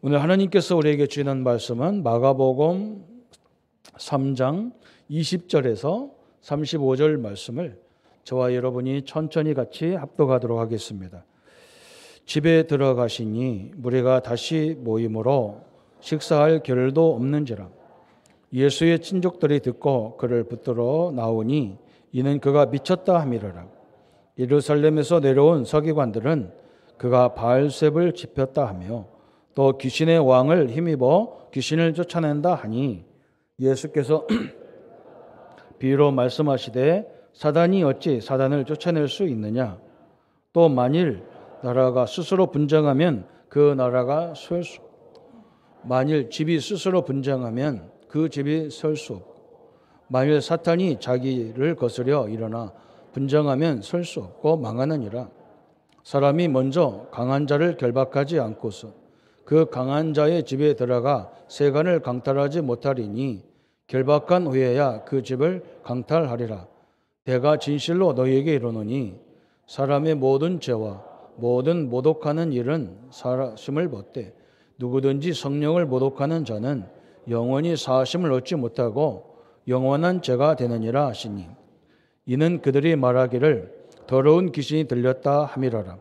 오늘 하나님께서 우리에게 주시는 말씀은 마가복음 3장 20절에서 35절 말씀을 저와 여러분이 천천히 같이 합독하도록 하겠습니다. 집에 들어가시니 무리가 다시 모임으로 식사할 겨를도 없는지라. 예수의 친족들이 듣고 그를 붙들어 나오니 이는 그가 미쳤다 함이러라. 예루살렘에서 내려온 서기관들은 그가 바알셉을 지폈다 하며 또 귀신의 왕을 힘입어 귀신을 쫓아낸다 하니 예수께서 비유로 말씀하시되 사단이 어찌 사단을 쫓아낼 수 있느냐. 또 만일 나라가 스스로 분쟁하면 그 나라가 설 수 만일 집이 스스로 분쟁하면 그 집이 설 수 없고 만일 사탄이 자기를 거스려 일어나 분쟁하면 설 수 없고 망하느니라. 사람이 먼저 강한 자를 결박하지 않고서 그 강한 자의 집에 들어가 세간을 강탈하지 못하리니 결박한 후에야 그 집을 강탈하리라. 내가 진실로 너희에게 이르노니 사람의 모든 죄와 모든 모독하는 일은 사심을 벗되 누구든지 성령을 모독하는 자는 영원히 사심을 얻지 못하고 영원한 죄가 되느니라 하시니 이는 그들이 말하기를 더러운 귀신이 들렸다 함이라라.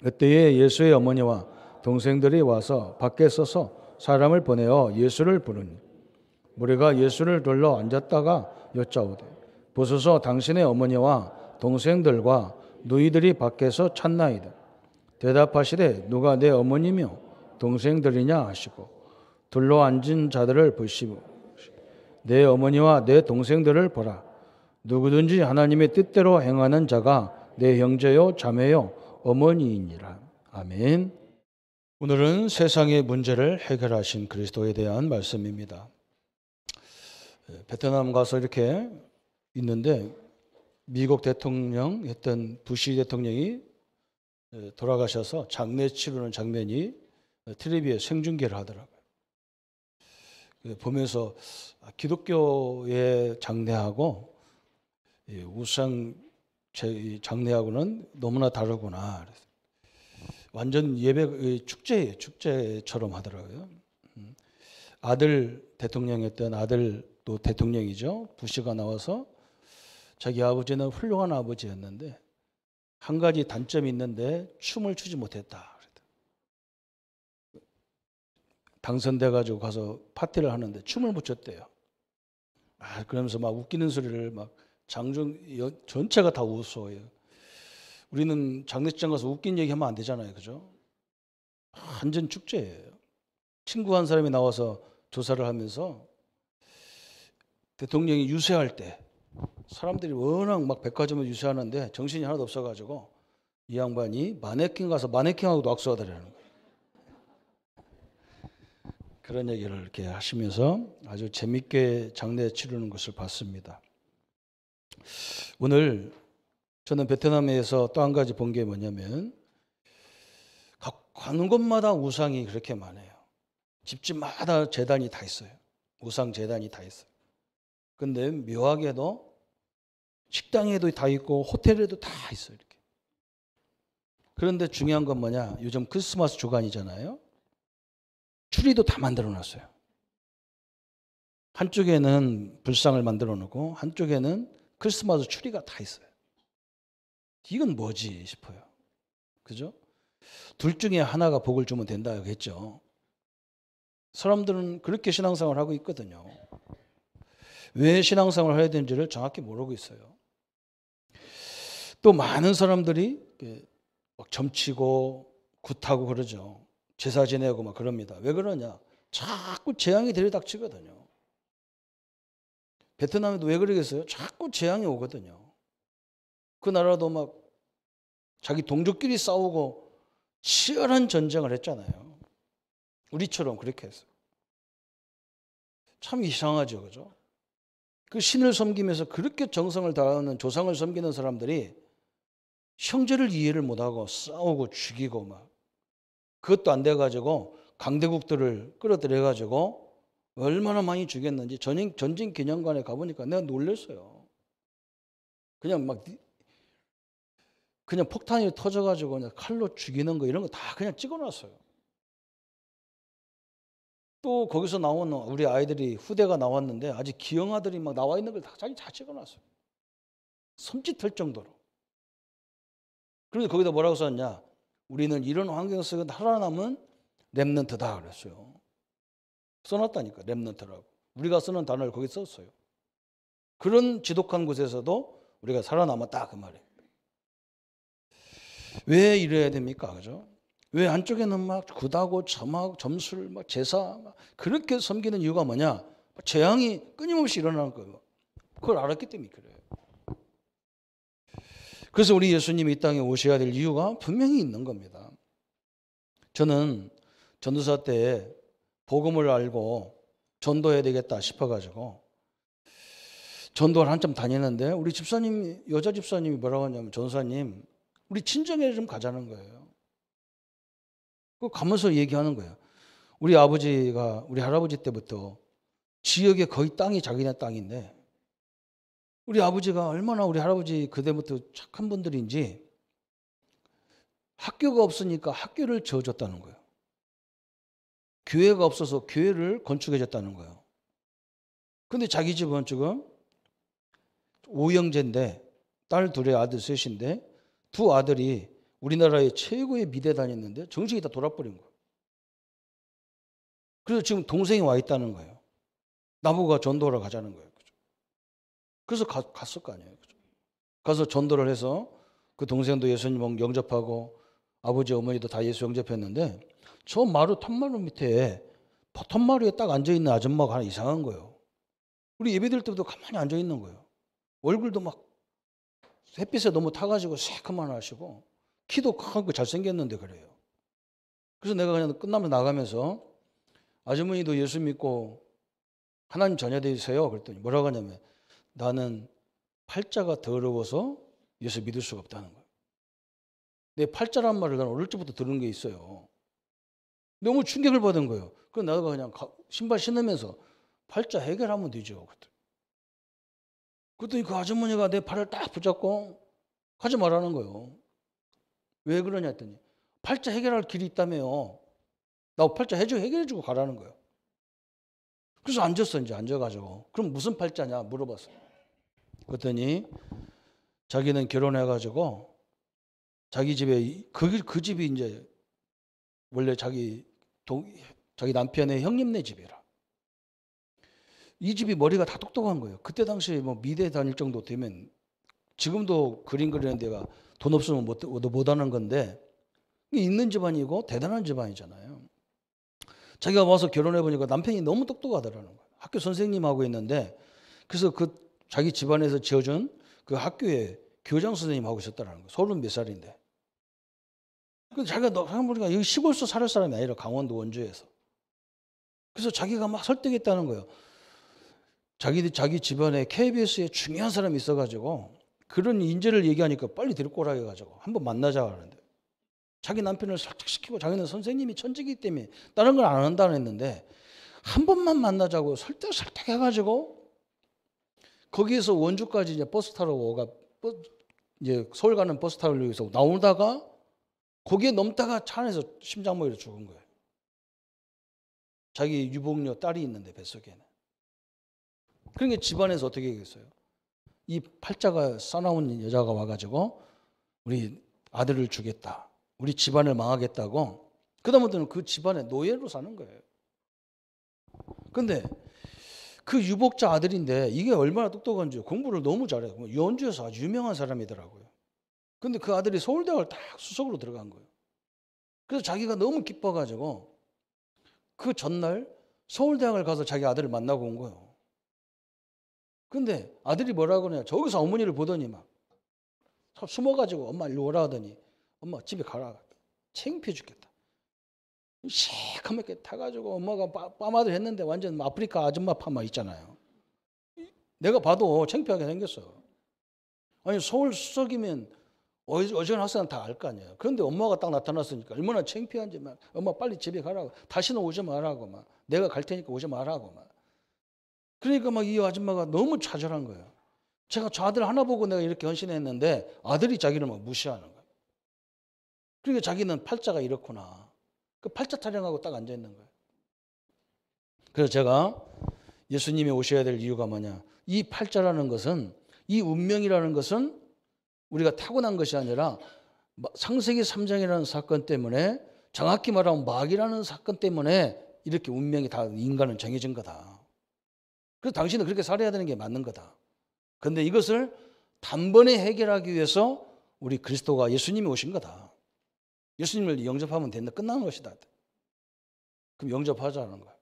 그때에 예수의 어머니와 동생들이 와서 밖에 서서 사람을 보내어 예수를 부르니 무리가 예수를 둘러 앉았다가 여짜오되 보소서 당신의 어머니와 동생들과 너희들이 밖에서 찾나이다. 대답하시되 누가 내 어머니며 동생들이냐 하시고 둘러 앉은 자들을 보시고 내 어머니와 내 동생들을 보라. 누구든지 하나님의 뜻대로 행하는 자가 내 형제요 자매요 어머니이니라. 아멘. 오늘은 세상의 문제를 해결하신 그리스도에 대한 말씀입니다. 베트남 가서 이렇게 있는데 미국 대통령 했던 부시 대통령이 돌아가셔서 장례 치르는 장면이 텔레비에 생중계를 하더라고요. 보면서 기독교의 장례하고 우상 장례하고는 너무나 다르구나. 완전 예배 축제예요. 축제처럼 하더라고요. 아들 대통령이었던 아들도 대통령이죠. 부시가 나와서 자기 아버지는 훌륭한 아버지였는데 한 가지 단점이 있는데 춤을 추지 못했다. 당선돼가지고 가서 파티를 하는데 춤을 못 췄대요. 그러면서 막 웃기는 소리를 막 장중 전체가 다 웃어요. 우리는 장례식장 가서 웃긴 얘기하면 안 되잖아요, 그죠? 완전 축제예요. 친구 한 사람이 나와서 조사를 하면서 대통령이 유세할 때 사람들이 워낙 막 백화점을 유세하는데 정신이 하나도 없어가지고 이 양반이 마네킹 가서 마네킹하고 낙서하더라는 거예요. 그런 얘기를 이렇게 하시면서 아주 재밌게 장례 치르는 것을 봤습니다. 오늘 저는 베트남에서 또 한 가지 본 게 뭐냐면 가는 곳마다 우상이 그렇게 많아요. 집집마다 제단이 다 있어요. 우상 제단이 다 있어요. 근데 묘하게도 식당에도 다 있고 호텔에도 다 있어요. 이렇게. 그런데 중요한 건 뭐냐? 요즘 크리스마스 주간이잖아요. 추리도 다 만들어 놨어요. 한쪽에는 불상을 만들어 놓고 한쪽에는 크리스마스 추리가 다 있어요. 이건 뭐지 싶어요. 그죠? 둘 중에 하나가 복을 주면 된다고 했죠. 사람들은 그렇게 신앙생활을 하고 있거든요. 왜 신앙생활을 해야 되는지를 정확히 모르고 있어요. 또 많은 사람들이 막 점치고 굿하고 그러죠. 제사 지내고 막 그럽니다. 왜 그러냐? 자꾸 재앙이 들이닥치거든요. 베트남에도 왜 그러겠어요? 자꾸 재앙이 오거든요. 그 나라도 막 자기 동족끼리 싸우고 치열한 전쟁을 했잖아요. 우리처럼 그렇게 했어요. 참 이상하죠, 그죠? 그 신을 섬기면서 그렇게 정성을 다하는 조상을 섬기는 사람들이 형제를 이해를 못하고 싸우고 죽이고 막 그것도 안 돼가지고 강대국들을 끌어들여가지고 얼마나 많이 죽였는지 전쟁 기념관에 가보니까 내가 놀랐어요. 그냥 폭탄이 터져가지고 그냥 칼로 죽이는 거 이런 거 다 그냥 찍어놨어요. 또 거기서 나온 우리 아이들이 후대가 나왔는데 아직 기형아들이 막 나와 있는 걸 자기 다 찍어놨어요. 섬찟할 정도로. 그런데 거기다 뭐라고 썼냐? 우리는 이런 환경 속에 살아남은 렘넌트다 그랬어요. 써놨다니까, 렘넌트라고. 우리가 쓰는 단어를 거기 썼어요. 그런 지독한 곳에서도 우리가 살아남았다 그 말이에요. 왜 이래야 됩니까? 그죠? 왜 한쪽에는 막 굿하고 점술, 막 제사 막 그렇게 섬기는 이유가 뭐냐? 재앙이 끊임없이 일어나는 거예요. 그걸 알았기 때문에 그래요. 그래서 우리 예수님이 이 땅에 오셔야 될 이유가 분명히 있는 겁니다. 저는 전도사 때 복음을 알고 전도해야 되겠다 싶어가지고 전도를 한참 다니는데 우리 집사님, 여자 집사님이 뭐라고 하냐면 전도사님 우리 친정에 좀 가자는 거예요. 그 가면서 얘기하는 거예요. 우리 아버지가 우리 할아버지 때부터 지역에 거의 땅이 자기네 땅인데 우리 아버지가 얼마나 우리 할아버지 그때부터 착한 분들인지 학교가 없으니까 학교를 지어줬다는 거예요. 교회가 없어서 교회를 건축해줬다는 거예요. 근데 자기 집은 지금 5형제인데 딸 둘에 아들 셋인데 두 아들이 우리나라의 최고의 미대 다녔는데 정신이 다 돌아버린 거예요. 그래서 지금 동생이 와 있다는 거예요. 나보고 전도하러 가자는 거예요. 그래서 갔을 거 아니에요. 가서 전도를 해서 그 동생도 예수님 영접하고 아버지 어머니도 다 예수 영접했는데 저 텀마루 밑에 텀마루에 딱 앉아있는 아줌마가 하나 이상한 거예요. 우리 예배드릴 때부터 가만히 앉아있는 거예요. 얼굴도 막 햇빛에 너무 타가지고 새까만 하시고 키도 크고 잘생겼는데 그래요. 그래서 내가 그냥 끝나면 나가면서 아주머니도 예수 믿고 하나님 자녀 되세요? 그랬더니 뭐라고 하냐면 나는 팔자가 더러워서 예수 믿을 수가 없다는 거예요. 내 팔자란 말을 나는 어릴 때부터 들은 게 있어요. 너무 충격을 받은 거예요. 그래서 내가 그냥 신발 신으면서 팔자 해결하면 되죠. 그랬더니 그 아주머니가 내 팔을 딱 붙잡고 하지 말라는 거예요. 왜 그러냐 했더니 팔자 해결할 길이 있다며요. 나 팔자 해결해주고 가라는 거예요. 그래서 앉았어. 이제 앉아가지고 그럼 무슨 팔자냐 물어봤어요. 그랬더니 자기는 결혼해가지고 자기 집에 그 집이 이제 원래 자기 남편의 형님네 집이라. 이 집이 머리가 다 똑똑한 거예요. 그때 당시에 뭐 미대 다닐 정도 되면 지금도 그림 그리는 데가 돈 없으면 못 하는 건데 있는 집안이고 대단한 집안이잖아요. 자기가 와서 결혼해 보니까 남편이 너무 똑똑하더라는 거예요. 학교 선생님하고 있는데 그래서 그 자기 집안에서 지어준 그 학교에 교장 선생님하고 있었다는 거예요. 30몇 살인데. 근데 자기가 생각해보니까 여기 시골서 살 사람이 아니라 강원도 원주에서. 그래서 자기가 막 설득했다는 거예요. 자기 집안에 KBS에 중요한 사람이 있어가지고 그런 인재를 얘기하니까 빨리 데리고 오라 해가지고 한번 만나자 하는데 자기 남편을 설득시키고 자기는 선생님이 천직이기 때문에 다른 걸 안 한다고 했는데 한 번만 만나자고 설득해가지고 거기에서 원주까지 이제 버스 타러 이제 서울 가는 버스 타러 위해서 나오다가 거기에 넘다가 차 안에서 심장마비로 죽은 거예요. 자기 유복녀 딸이 있는데 뱃속에는. 그러니까 집안에서 어떻게 했겠어요? 이 팔자가 싸나운 여자가 와가지고 우리 아들을 주겠다. 우리 집안을 망하겠다고. 그다음부터는 그 집안에 노예로 사는 거예요. 근데 그 유복자 아들인데 이게 얼마나 똑똑한지 공부를 너무 잘해요. 연주에서 아주 유명한 사람이더라고요. 근데 그 아들이 서울대학을 딱 수석으로 들어간 거예요. 그래서 자기가 너무 기뻐가지고 그 전날 서울대학을 가서 자기 아들을 만나고 온 거예요. 근데 아들이 뭐라고 그러냐. 저기서 어머니를 보더니 막 숨어가지고 엄마 일로 오라 하더니 엄마 집에 가라. 창피해 죽겠다. 시커멓게 타가지고 엄마가 빠마들 했는데 완전 아프리카 아줌마 파마 있잖아요. 내가 봐도 창피하게 생겼어. 아니 서울 수석이면 어지간한 학생은 다 알 거 아니에요. 그런데 엄마가 딱 나타났으니까 얼마나 창피한지 막 엄마 빨리 집에 가라고. 다시는 오지 말라고 막. 내가 갈 테니까 오지 말라고 막. 그러니까 막 이 아줌마가 너무 좌절한 거예요. 제가 저 아들 하나 보고 내가 이렇게 헌신했는데 아들이 자기를 막 무시하는 거예요. 그러니까 자기는 팔자가 이렇구나. 그 팔자 타령하고 딱 앉아 있는 거예요. 그래서 제가 예수님이 오셔야 될 이유가 뭐냐? 이 팔자라는 것은, 이 운명이라는 것은 우리가 타고난 것이 아니라 창세기 3장이라는 사건 때문에, 정확히 말하면 마귀라는 사건 때문에 이렇게 운명이 다 인간은 정해진 거다. 그래서 당신은 그렇게 살아야 되는 게 맞는 거다. 그런데 이것을 단번에 해결하기 위해서 우리 그리스도가, 예수님이 오신 거다. 예수님을 영접하면 된다. 끝나는 것이다. 그럼 영접하자는 거야.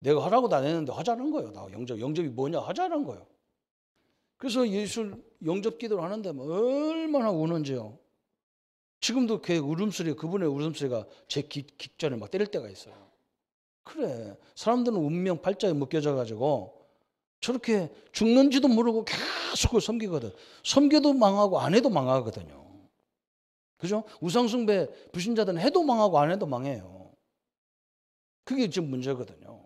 내가 하라고도 안 했는데 하자는 거예요. 나 영접이 뭐냐? 하자는 거예요. 그래서 예수 영접 기도를 하는데 얼마나 우는지요. 지금도 그 울음소리, 그분의 울음소리가 제 귓전을 막 때릴 때가 있어요. 그래, 사람들은 운명 팔자에 묶여져 가지고 저렇게 죽는지도 모르고 계속 그걸 섬기거든. 섬겨도 망하고 안 해도 망하거든요. 그죠? 우상숭배 불신자들은 해도 망하고 안 해도 망해요. 그게 지금 문제거든요.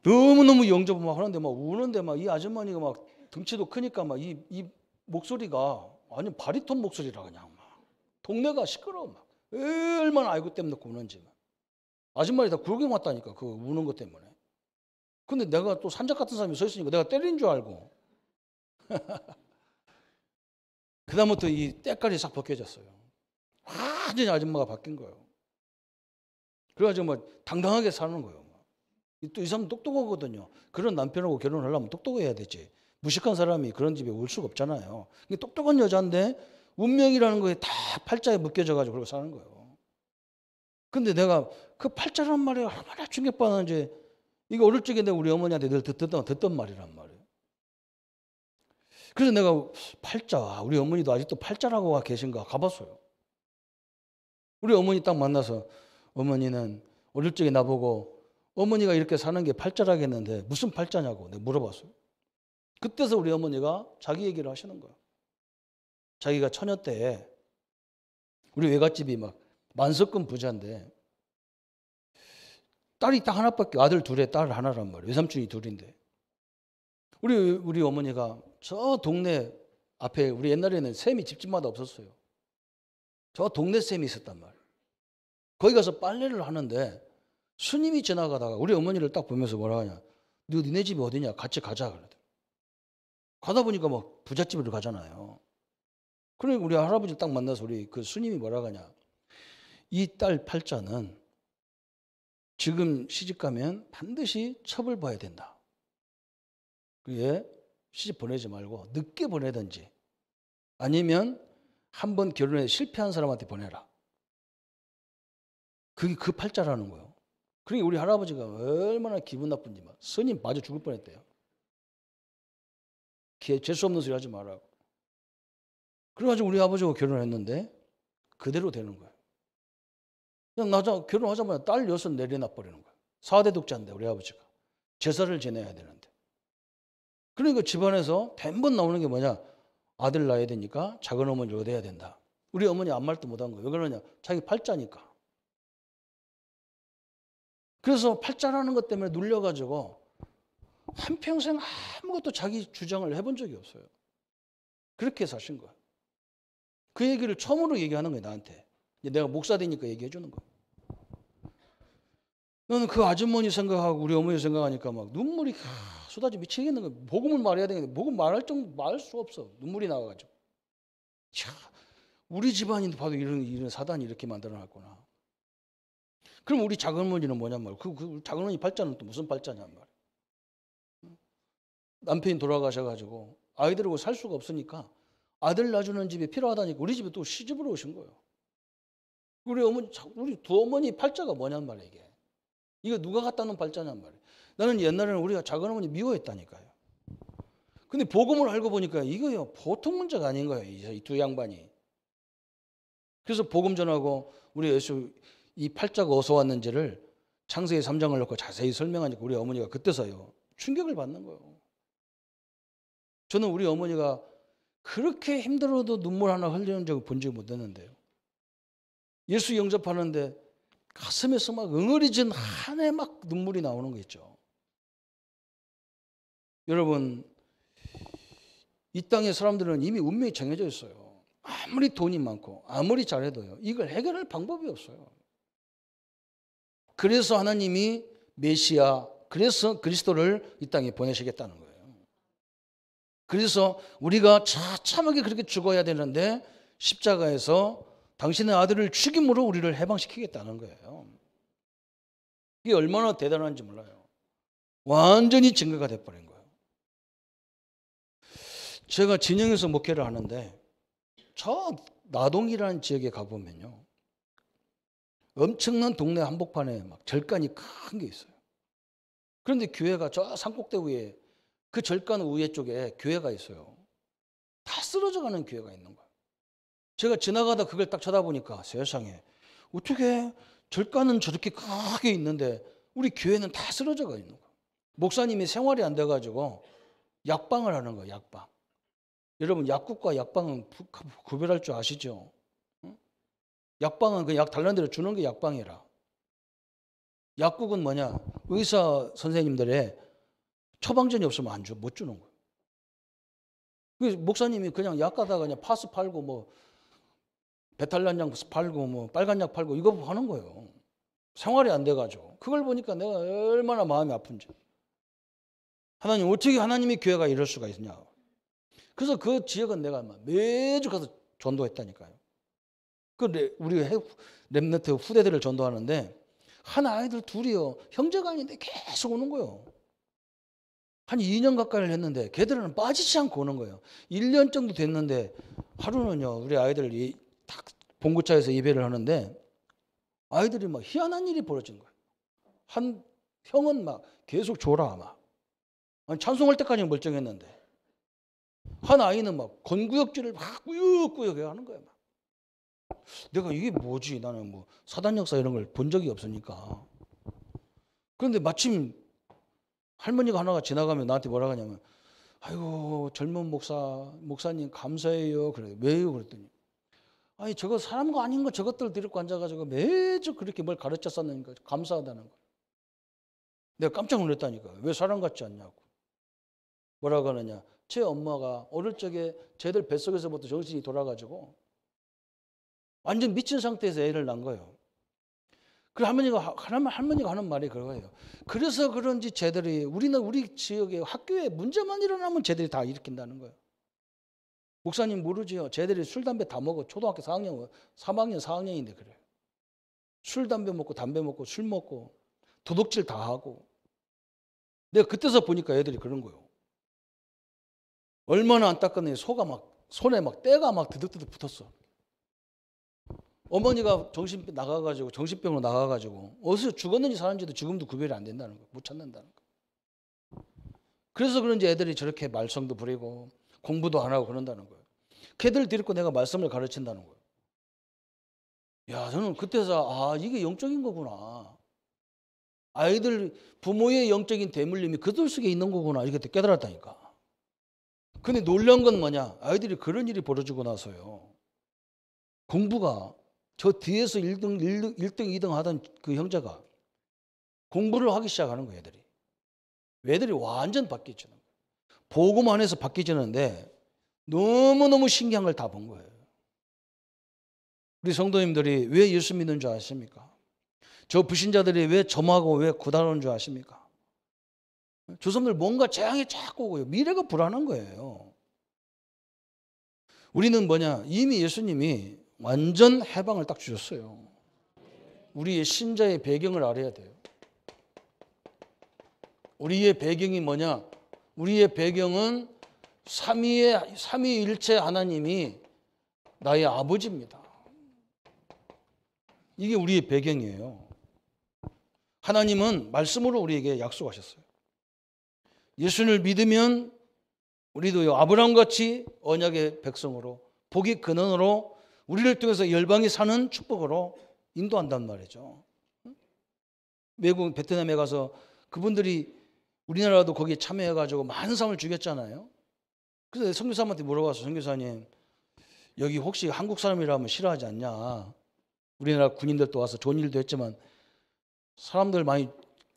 너무너무 영접을 막 하는데 막 우는데 막 이 아주머니가 막 덩치도 크니까 막 이 목소리가 완전 바리톤 목소리라 그냥 막 동네가 시끄러워 막 얼마나 아이고 때문에 우는지 막. 아줌마들이 다 구경 왔다니까 그 우는 것 때문에. 근데 내가 또 산적 같은 사람이 서 있으니까 내가 때린 줄 알고 그다음부터 이 때깔이 싹 벗겨졌어요. 완전히 아줌마가 바뀐 거예요. 그래가지고 막 당당하게 사는 거예요. 또 이 사람 똑똑하거든요. 그런 남편하고 결혼하려면 똑똑해야 되지. 무식한 사람이 그런 집에 올 수가 없잖아요. 똑똑한 여자인데 운명이라는 거에 다 팔자에 묶여져가지고 그러고 사는 거예요. 근데 내가 그 팔자란 말이 얼마나 충격받았는지, 이거 어릴 적에 내가 우리 어머니한테 늘 듣던 말이란 말이에요. 그래서 내가 팔자, 우리 어머니도 아직도 팔자라고 계신가 가봤어요. 우리 어머니 딱 만나서 어머니는 어릴 적에 나보고 어머니가 이렇게 사는 게 팔자라겠는데 무슨 팔자냐고 내가 물어봤어요. 그때서 우리 어머니가 자기 얘기를 하시는 거예요. 자기가 처녀 때 우리 외갓집이 막 만석금 부자인데 딸이 딱 하나밖에, 아들 둘에 딸 하나란 말이에요. 외삼촌이 둘인데 우리 어머니가 저 동네 앞에, 우리 옛날에는 샘이 집집마다 없었어요. 저 동네 샘이 있었단 말이에요. 거기 가서 빨래를 하는데 스님이 지나가다가 우리 어머니를 딱 보면서 뭐라 하냐, 니네 집이 어디냐, 같이 가자 그러더라고요. 가다 보니까 막 부잣집으로 가잖아요. 그러니까 우리 할아버지 딱 만나서 우리 그 스님이 뭐라 하냐, 이 딸 팔자는 지금 시집가면 반드시 처벌받아야 된다. 그게 시집 보내지 말고 늦게 보내든지 아니면 한번 결혼에 실패한 사람한테 보내라. 그게 그 팔자라는 거예요. 그러니까 우리 할아버지가 얼마나 기분 나쁜지 막 스님 맞아 죽을 뻔했대요. 재수 없는 소리 하지 말라고. 그래가지고 우리 아버지하고 결혼했는데 그대로 되는 거예요. 그냥 나자 결혼하자마자 딸 6 내려놔 버리는 거예요. 4대 독자인데 우리 아버지가 제사를 지내야 되는데. 그러니까 집안에서 뱀번 나오는 게 뭐냐, 아들 낳아야 되니까 작은 어머니를 얻어야 된다. 우리 어머니 아무 말도 못한 거예요. 왜 그러냐, 자기 팔자니까. 그래서 팔자라는 것 때문에 눌려가지고 한평생 아무것도 자기 주장을 해본 적이 없어요. 그렇게 사신 거예요. 그 얘기를 처음으로 얘기하는 거예요, 나한테. 내가 목사 되니까 얘기해 주는 거예요. 나는 그 아주머니 생각하고 우리 어머니 생각하니까 막 눈물이 쏟아져 미치겠는 거예요. 복음을 말해야 되는데 복음 말할 수 없어. 눈물이 나와가지고. 야, 우리 집안인도 봐도 이런 사단이 이렇게 만들어놨구나. 그럼 우리 작은 어머니는 뭐냔 말이야. 그 작은 어머니 팔자는 또 무슨 팔자냔 말이야. 남편이 돌아가셔가지고 아이들하고 살 수가 없으니까 아들 낳아주는 집이 필요하다니까 우리 집에 또 시집으로 오신 거예요. 우리 두 어머니 팔자가 뭐냔 말이야 이게. 이거 누가 갖다 놓은 팔자냔 말이야. 나는 옛날에는 우리가 작은 어머니 미워했다니까요. 근데 복음을 알고 보니까 이거요 보통 문제가 아닌 거예요. 이 두 양반이. 그래서 복음 전하고 우리 예수 이 팔자가 어디서 왔는지를 창세기 3장을 놓고 자세히 설명하니까 우리 어머니가 그때서요 충격을 받는 거예요. 저는 우리 어머니가 그렇게 힘들어도 눈물 하나 흘리는 적을 본 적이 못 했는데요. 예수 영접하는데 가슴에서 막 응어리진 한해 막 눈물이 나오는 거 있죠. 여러분, 이 땅의 사람들은 이미 운명이 정해져 있어요. 아무리 돈이 많고 아무리 잘해도요 이걸 해결할 방법이 없어요. 그래서 하나님이 메시아, 그래서 그리스도를 이 땅에 보내시겠다는 거예요. 그래서 우리가 처참하게 그렇게 죽어야 되는데 십자가에서 당신의 아들을 죽임으로 우리를 해방시키겠다는 거예요. 이게 얼마나 대단한지 몰라요. 완전히 증거가 돼버린 거예요. 제가 진영에서 목회를 하는데 저 나동이라는 지역에 가보면요, 엄청난 동네 한복판에 막 절간이 큰 게 있어요. 그런데 교회가 저 산꼭대 위에, 그 절간 위에 쪽에 교회가 있어요. 다 쓰러져가는 교회가 있는 거예요. 제가 지나가다 그걸 딱 쳐다보니까 세상에, 어떻게 절간은 저렇게 크게 있는데 우리 교회는 다 쓰러져가 있는 거예요. 목사님이 생활이 안 돼가지고 약방을 하는 거예요. 약방. 여러분, 약국과 약방은 구별할 줄 아시죠? 약방은 그 약 달라는 대로 주는 게 약방이라. 약국은 뭐냐? 의사 선생님들의 처방전이 없으면 못 주는 거예요. 그래서 목사님이 그냥 약 가다가 그냥 파스 팔고 뭐 배탈난 약 팔고 뭐 빨간 약 팔고 이거 하는 거예요. 생활이 안 돼가지고. 그걸 보니까 내가 얼마나 마음이 아픈지. 하나님, 어떻게 하나님의 교회가 이럴 수가 있냐. 그래서 그 지역은 내가 매주 가서 전도했다니까요. 우리 렘넌트 후대들을 전도하는데 한 아이들 둘이요, 형제가 아닌데 계속 오는 거예요. 한 2년 가까이를 했는데 걔들은 빠지지 않고 오는 거예요. 1년 정도 됐는데 하루는요, 우리 아이들 딱 봉구차에서 예배를 하는데 아이들이 막 희한한 일이 벌어진 거예요. 한 형은 막 계속 졸아 막. 아니, 찬송할 때까지 멀쩡했는데 한 아이는 막 건구역질을 막 꾸역꾸역 하는 거예요. 막. 내가 이게 뭐지? 나는 뭐 사단 역사 이런 걸 본 적이 없으니까. 그런데 마침 할머니가 하나가 지나가면 나한테 뭐라 하냐면, 아이고 젊은 목사님 감사해요. 그래. 왜요? 그랬더니, 아니 저거 사람 거 아닌 거 저것들 데리고 앉아가지고 매주 그렇게 뭘 가르쳤었는 거 감사하다는 거. 내가 깜짝 놀랐다니까. 왜 사람 같지 않냐고. 뭐라고 하느냐. 제 엄마가 어릴 적에 쟤들 뱃속에서부터 정신이 돌아가지고 완전 미친 상태에서 애를 낳은 거예요. 그 할머니가 하는 말이 그거예요. 그래서 그런지 쟤들이 우리 지역에 학교에 문제만 일어나면 쟤들이 다 일으킨다는 거예요. 목사님 모르지요? 쟤들이 술 담배 다 먹어. 초등학교 4학년, 3학년, 4학년인데 그래요. 술 담배 먹고 담배 먹고 술 먹고 도둑질 다 하고. 내가 그때서 보니까 애들이 그런 거예요. 얼마나 안타깝네. 손에 막 때가 막 드득드득 붙었어. 어머니가 정신병으로 나가가지고 어디서 죽었는지 사는지도 지금도 구별이 안 된다는 거예요. 못 찾는다는 거예요. 그래서 그런지 애들이 저렇게 말썽도 부리고 공부도 안 하고 그런다는 거예요. 걔들 데리고 내가 말씀을 가르친다는 거예요. 야, 저는 그때서 이게 영적인 거구나. 아이들 부모의 영적인 대물림이 그들 속에 있는 거구나. 이렇게 깨달았다니까. 근데 놀란 건 뭐냐? 아이들이 그런 일이 벌어지고 나서요. 공부가 저 뒤에서 1등, 2등 하던 그 형제가 공부를 하기 시작하는 거예요, 애들이. 애들이 완전 바뀌지는 거예요. 보고만 해서 바뀌지는데 너무너무 신기한 걸 다 본 거예요. 우리 성도님들이 왜 예수 믿는 줄 아십니까? 저 불신자들이 왜 점하고 왜 구달하는 줄 아십니까? 저 사람들 뭔가 재앙이 자꾸 오고요. 미래가 불안한 거예요. 우리는 뭐냐? 이미 예수님이 완전 해방을 딱 주셨어요. 우리의 신자의 배경을 알아야 돼요. 우리의 배경이 뭐냐? 우리의 배경은 삼위일체 하나님이 나의 아버지입니다. 이게 우리의 배경이에요. 하나님은 말씀으로 우리에게 약속하셨어요. 예수를 믿으면 우리도 아브라함같이 언약의 백성으로 복의 근원으로 우리를 통해서 열방이 사는 축복으로 인도한단 말이죠. 외국 베트남에 가서 그분들이 우리나라도 거기에 참여해가지고 많은 사람을 죽였잖아요. 그래서 선교사님한테 물어봤어. 선교사님, 여기 혹시 한국 사람이라면 싫어하지 않냐? 우리나라 군인들도 와서 좋은 일도 했지만 사람들 많이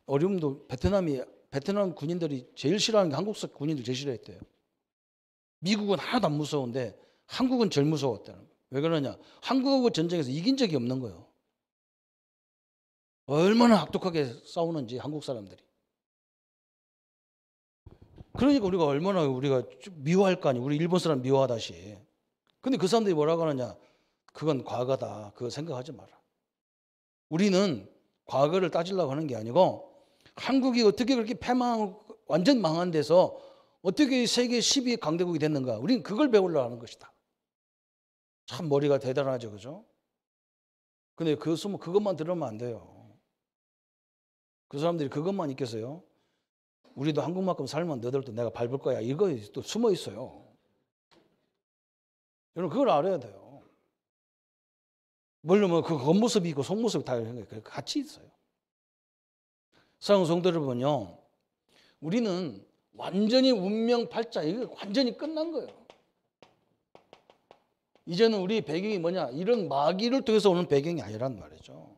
어려움도 베트남 군인들이 제일 싫어하는 게 한국 군인들 제일 싫어했대요. 미국은 하나도 안 무서운데 한국은 제일 무서웠다는 거예요. 왜 그러냐? 한국하고 전쟁에서 이긴 적이 없는 거예요. 얼마나 악독하게 싸우는지 한국 사람들이. 그러니까 우리가 얼마나 우리가 미워할 거 아니에요. 우리 일본 사람 미워하다시. 근데 그 사람들이 뭐라고 하느냐. 그건 과거다. 그거 생각하지 마라. 우리는 과거를 따지려고 하는 게 아니고 한국이 어떻게 그렇게 완전 망한 데서 어떻게 세계 10위 강대국이 됐는가. 우리는 그걸 배우려고 하는 것이다. 참 머리가 대단하죠. 그죠? 근데 그것만 들으면 안 돼요. 그 사람들이 그것만 있겠어요? 우리도 한국만큼 살면 너들도 내가 밟을 거야. 이거 또 숨어 있어요. 여러분 그걸 알아야 돼요. 물론 그 겉모습이 있고 속모습이 다 같이 있어요. 사랑하는 성도 여러분요, 우리는 완전히 운명 팔자, 이게 완전히 끝난 거예요. 이제는 우리 배경이 뭐냐, 이런 마귀를 통해서 오는 배경이 아니란 말이죠.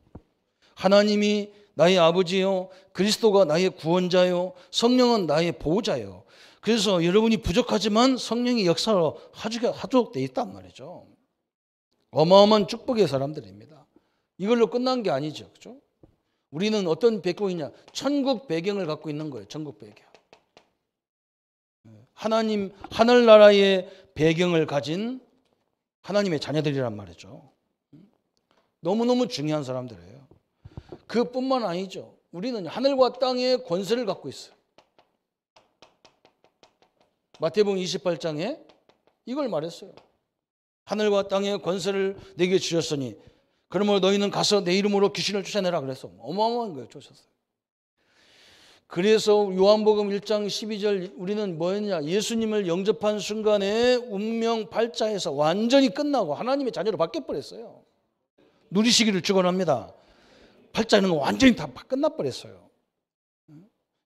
하나님이 나의 아버지요, 그리스도가 나의 구원자요, 성령은 나의 보호자요. 그래서 여러분이 부족하지만 성령이 역사로 하도록 돼 있단 말이죠. 어마어마한 축복의 사람들입니다. 이걸로 끝난 게 아니죠. 그렇죠? 우리는 어떤 배경이냐? 천국 배경을 갖고 있는 거예요. 천국 배경. 하나님, 하늘나라의 배경을 가진 하나님의 자녀들이란 말이죠. 너무너무 중요한 사람들이에요. 그뿐만 아니죠. 우리는 하늘과 땅의 권세를 갖고 있어요. 마태복음 28장에 이걸 말했어요. 하늘과 땅의 권세를 내게 주셨으니 그러므로 너희는 가서 내 이름으로 귀신을 쫓아내라 그랬어. 어마어마한 거예요. 쫓았어요. 그래서 요한복음 1장 12절 우리는 뭐였냐, 예수님을 영접한 순간에 운명 팔자에서 완전히 끝나고 하나님의 자녀로 바뀌어버렸어요. 누리시기를 축원합니다. 팔자는 완전히 다 끝나버렸어요.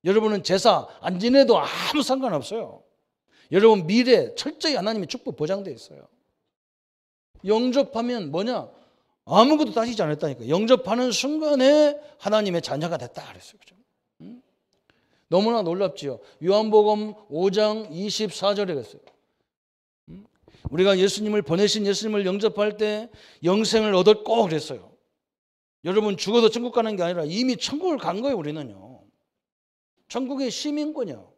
여러분은 제사 안 지내도 아무 상관없어요. 여러분 미래 철저히 하나님의 축복 보장되어 있어요. 영접하면 뭐냐, 아무것도 따지지 않았다니까. 영접하는 순간에 하나님의 자녀가 됐다 그랬어요. 그죠? 너무나 놀랍지요. 요한복음 5장 24절에 그랬어요. 우리가 예수님을 보내신 예수님을 영접할 때 영생을 얻었고 그랬어요. 여러분 죽어도 천국 가는 게 아니라 이미 천국을 간 거예요. 우리는요. 천국의 시민권이요.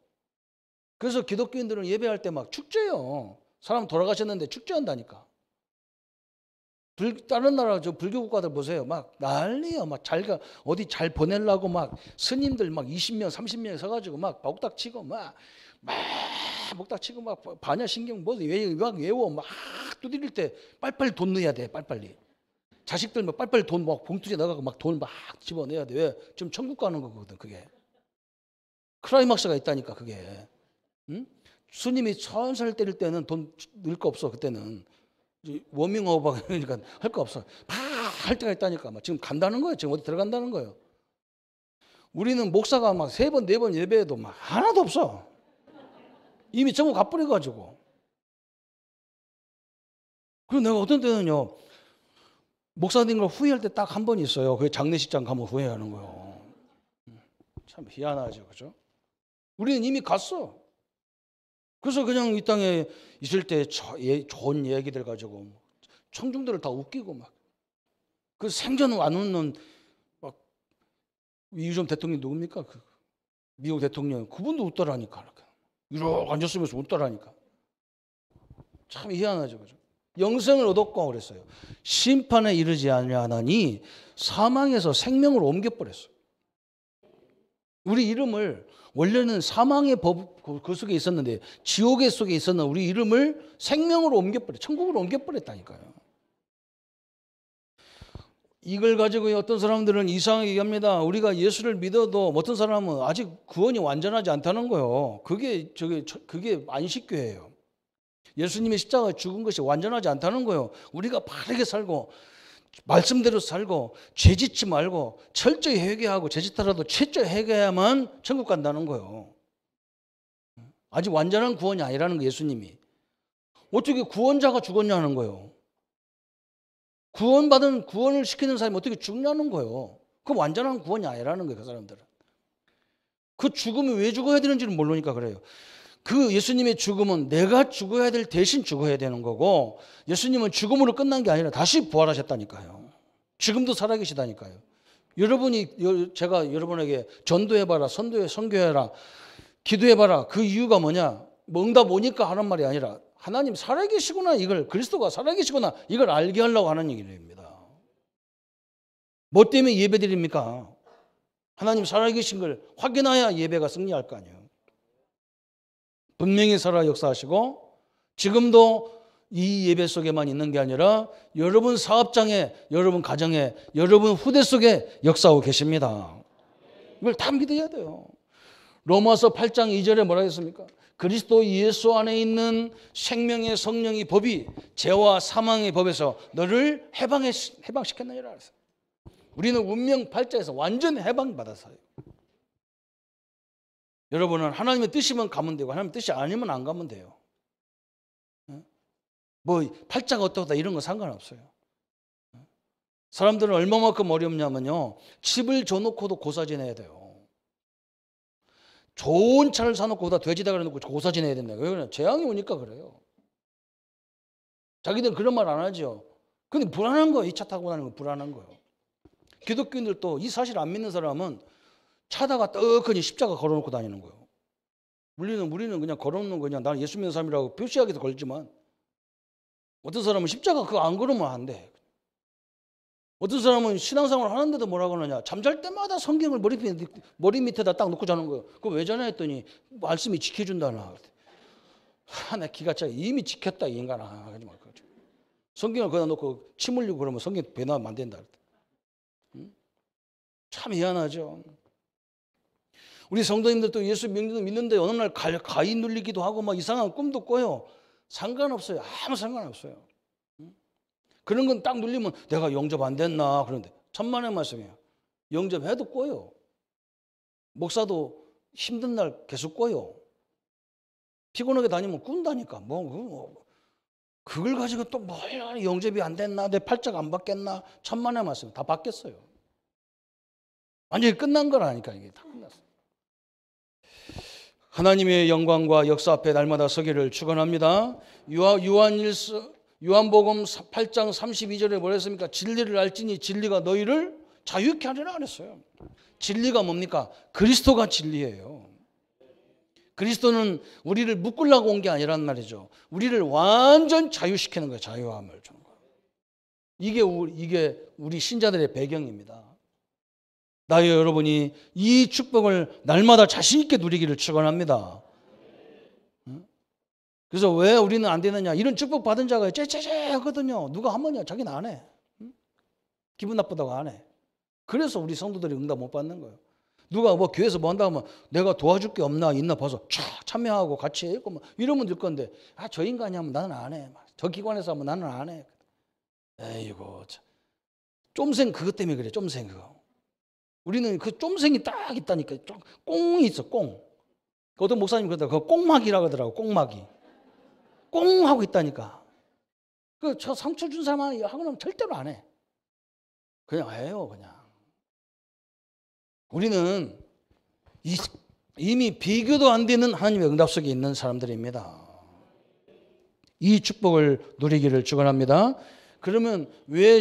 그래서 기독교인들은 예배할 때 막 축제요. 사람 돌아가셨는데 축제한다니까. 다른 나라 불교 국가들 보세요. 막 난리야. 막 어디 잘 보내려고 막 스님들 막 20명, 30명 서가지고 막 목닥 치고 막 목닥 치고 막 반야신경 뭐 막 외워 막 두드릴 때 빨리빨리 돈 넣어야 돼. 빨리빨리. 자식들 막 빨리빨리 돈 막 봉투에 넣어가고 막 돈 막 집어내야 돼. 왜? 지금 천국 가는 거거든. 그게 클라이막스가 있다니까. 그게. 응? 스님이 천살 때릴 때는 돈 넣을 거 없어. 그때는. 워밍업 하니까 할 거 없어. 할 때가 있다니까. 막 지금 간다는 거예요. 지금 어디 들어간다는 거예요. 우리는 목사가 막 3번, 4번 예배해도 막 하나도 없어. 이미 전부 갚버려가지고. 그리고 내가 어떤 때는요, 목사님 걸 후회할 때 딱 한 번 있어요. 그게 장례식장 가면 후회하는 거예요. 참 희한하죠. 그죠? 우리는 이미 갔어. 그래서 그냥 이 땅에 있을 때 좋은 얘기들 가지고 청중들을 다 웃기고 막 그 생전 안 웃는 막 이주정 대통령이 누굽니까? 그 미국 대통령 그분도 웃더라니까. 이렇게 앉았으면서 웃더라니까. 참 희한하죠, 그죠? 영생을 얻었고 그랬어요. 심판에 이르지 아니하나니 사망에서 생명으로 옮겨버렸어요. 우리 이름을 원래는 사망의 법 그 속에 있었는데 지옥의 속에 있었는 우리 이름을 생명으로 옮겨버려, 천국으로 옮겨버렸다니까요. 이걸 가지고 어떤 사람들은 이상하게 얘기합니다. 우리가 예수를 믿어도 어떤 사람은 아직 구원이 완전하지 않다는 거예요. 그게 안식교예요. 예수님의 십자가에 죽은 것이 완전하지 않다는 거예요. 우리가 바르게 살고 말씀대로 살고 죄짓지 말고 철저히 회개하고 죄짓더라도 철저히 회개해야만 천국 간다는 거예요. 아직 완전한 구원이 아니라는 거예요. 예수님이. 어떻게 구원자가 죽었냐는 거예요. 구원을 시키는 사람이 어떻게 죽냐는 거예요. 그 완전한 구원이 아니라는 거예요. 그 사람들은. 그 죽음이 왜 죽어야 되는지는 모르니까 그래요. 그 예수님의 죽음은 내가 죽어야 될 대신 죽어야 되는 거고, 예수님은 죽음으로 끝난 게 아니라 다시 부활하셨다니까요. 지금도 살아계시다니까요. 제가 여러분에게 전도해봐라, 선교해라, 기도해봐라. 그 이유가 뭐냐? 뭐 응답 오니까 하는 말이 아니라 하나님 살아계시구나, 이걸 그리스도가 살아계시구나 이걸 알게 하려고 하는 얘기입니다. 뭐 때문에 예배드립니까? 하나님 살아계신 걸 확인해야 예배가 승리할 거 아니에요. 분명히 살아 역사하시고 지금도 이 예배 속에만 있는 게 아니라 여러분 사업장에, 여러분 가정에, 여러분 후대 속에 역사하고 계십니다. 이걸 다 믿어야 돼요. 로마서 8장 2절에 뭐라 했습니까? 그리스도 예수 안에 있는 생명의 성령의 법이 죄와 사망의 법에서 너를 해방시켰느니라 그랬어요. 우리는 운명 팔자에서 완전 해방받았어요. 여러분은 하나님의 뜻이면 가면 되고 하나님의 뜻이 아니면 안 가면 돼요. 뭐 팔자가 어떠다 이런 거 상관없어요. 사람들은 얼마만큼 어렵냐면요, 집을 줘놓고도 고사 지내야 돼요. 좋은 차를 사놓고 거기다 돼지다가 놓고 고사 지내야 된다. 왜 그러냐? 재앙이 오니까 그래요. 자기들은 그런 말 안 하죠. 근데 불안한 거예요. 이 차 타고 다니는 거 불안한 거예요. 기독교인들도 이 사실 안 믿는 사람은 차다가 떡하니 십자가 걸어놓고 다니는 거예요. 우리는 그냥 걸어놓는 거, 그냥 나는 예수 믿는 사람이라고 표시하기도 걸지만 어떤 사람은 십자가 그거 안 걸으면 안 돼. 어떤 사람은 신앙생활 하는데도 뭐라고 하느냐, 잠잘 때마다 성경을 머리 밑에다 딱 놓고 자는 거예요. 그거 왜 자냐 했더니 말씀이 지켜준다나. 내 기가 차. 이미 지켰다 이 인간아. 성경을 거기다 놓고 침 흘리고 그러면 성경 배나면 안 된다. 참 희한하죠. 우리 성도님들도 예수 믿는데 어느 날 가위 눌리기도 하고 막 이상한 꿈도 꿔요. 상관없어요. 아무 상관없어요. 그런 건 딱 눌리면 내가 영접 안 됐나 그런데 천만의 말씀이에요. 영접해도 꿔요. 목사도 힘든 날 계속 꿔요. 피곤하게 다니면 꾼다니까. 그걸 가지고 또 뭐야 영접이 안 됐나, 내 팔자가 안 바뀌었나, 천만의 말씀 다 바뀌었어요. 완전히 끝난 거라니까. 이게 다 끝났어요. 하나님의 영광과 역사 앞에 날마다 서기를 축원합니다. 요한복음 8장 32절에 뭐라 했습니까? 진리를 알지니 진리가 너희를 자유케 하리라 그랬어요. 진리가 뭡니까? 그리스도가 진리예요. 그리스도는 우리를 묶으려고 온 게 아니란 말이죠. 우리를 완전 자유시키는 거예요. 자유함을 주는 거예요. 이게 우리 신자들의 배경입니다. 나의 여러분이 이 축복을 날마다 자신 있게 누리기를 축원합니다. 그래서 왜 우리는 안 되느냐? 이런 축복 받은 자가 째째째 하거든요. 누가 하면요, 자기는 안 해. 기분 나쁘다고 안 해. 그래서 우리 성도들이 응답 못 받는 거예요. 누가 뭐 교회에서 뭐 한다고 하면 내가 도와줄 게 없나 있나 봐서 참여하고 같이 했고 뭐 이러면 될 건데, 저 인간이 하면 나는 안 해. 저 기관에서 하면 나는 안 해. 에이고, 쫌생 그것 때문에 그래. 쫌생 그거. 우리는 그 쫌생이 딱 있다니까. 꽁이 있어, 꽁. 어떤 목사님 그러더라고. 그거 꽁막이라고 하더라고. 꽁막이. 꽁 하고 있다니까. 저 상처 준 사람 하고 나면 절대로 안 해. 그냥 해요, 그냥. 우리는 이미 비교도 안 되는 하나님의 응답 속에 있는 사람들입니다. 이 축복을 누리기를 축원합니다. 그러면 왜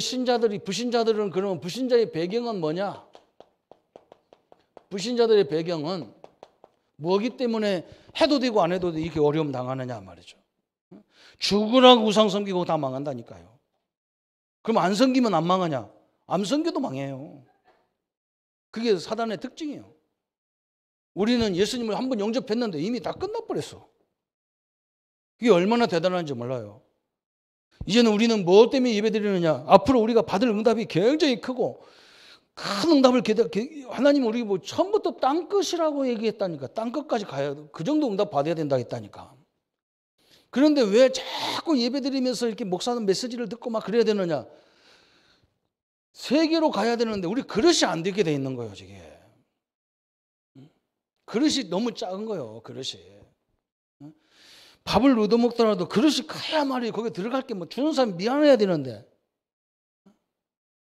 불신자들은 그러면 불신자의 배경은 뭐냐? 불신자들의 배경은 뭐기 때문에 해도 되고 안 해도 이렇게 어려움 당하느냐 말이죠. 죽으라고 우상 섬기고 다 망한다니까요. 그럼 안 섬기면 안 망하냐? 안 섬겨도 망해요. 그게 사단의 특징이에요. 우리는 예수님을 한번 영접했는데 이미 다 끝나버렸어. 이게 얼마나 대단한지 몰라요. 이제는 우리는 뭐 때문에 예배드리느냐? 앞으로 우리가 받을 응답이 굉장히 크고 큰 응답을 하나님 우리 뭐 처음부터 땅끝이라고 얘기했다니까. 땅끝까지 가야 돼. 그 정도 응답 받아야 된다 했다니까. 그런데 왜 자꾸 예배드리면서 이렇게 목사는 메시지를 듣고 막 그래야 되느냐? 세계로 가야 되는데 우리 그릇이 안 되게 돼 있는 거예요, 저게. 그릇이 너무 작은 거예요, 그릇이. 밥을 얻어먹더라도 그릇이 커야 말이에요. 거기 들어갈 게 뭐 주는 사람이 미안해야 되는데.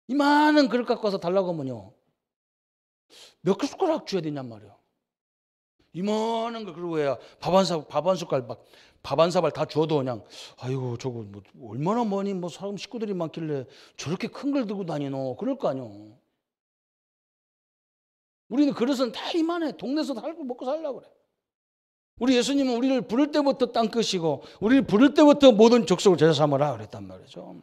이만한 그릇 갖고 와서 달라고 하면요, 몇 숟가락 줘야 되냔 말이에요. 이만한 거 그러고 해야 밥 한 숟갈 밥 한 사발 다 줘도 그냥 아이고 저거 뭐 얼마나 많이 뭐 사람 식구들이 많길래 저렇게 큰 걸 들고 다니노 그럴 거 아니요. 우리는 그릇은 다 이만해. 동네에서 살고 먹고 살려고 그래. 우리 예수님은 우리를 부를 때부터 땅끝이고 우리를 부를 때부터 모든 족속을 제자 삼으라 그랬단 말이죠.